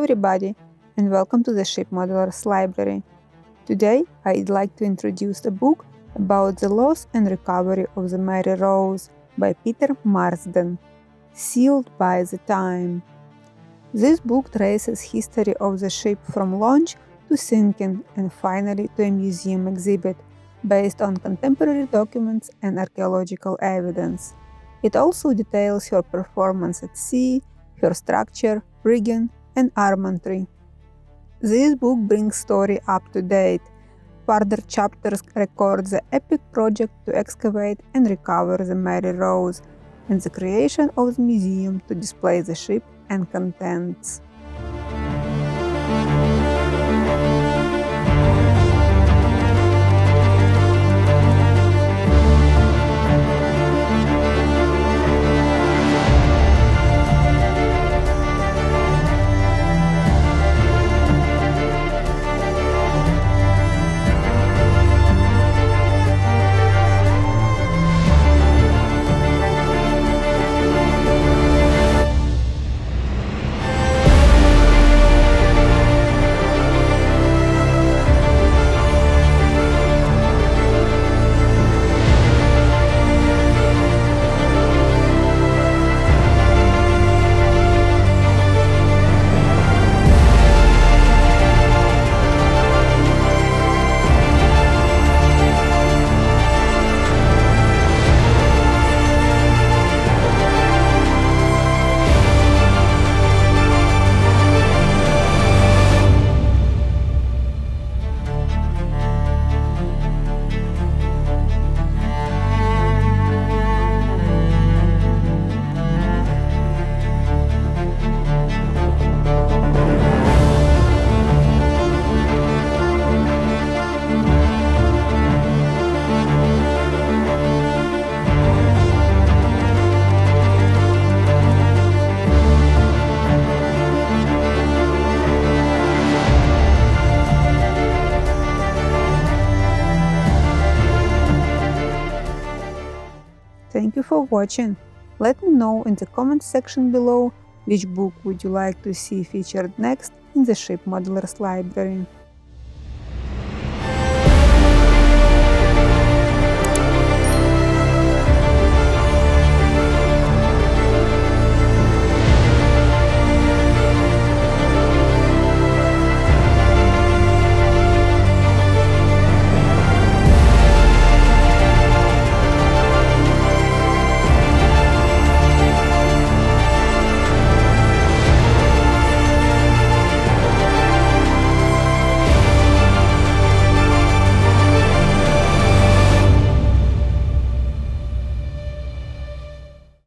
everybody, and welcome to the Ship Modelers Library. Today, I'd like to introduce a book about the loss and recovery of the Mary Rose by Peter Marsden, sealed by the time. This book traces history of the ship from launch to sinking and finally to a museum exhibit, based on contemporary documents and archaeological evidence. It also details her performance at sea, her structure, rigging, and armoury. This book brings story up to date. Further chapters record the epic project to excavate and recover the Mary Rose, and the creation of the museum to display the ship and contents. Thank you for watching. Let me know in the comment section below which book would you like to see featured next in the Ship Modelers Library.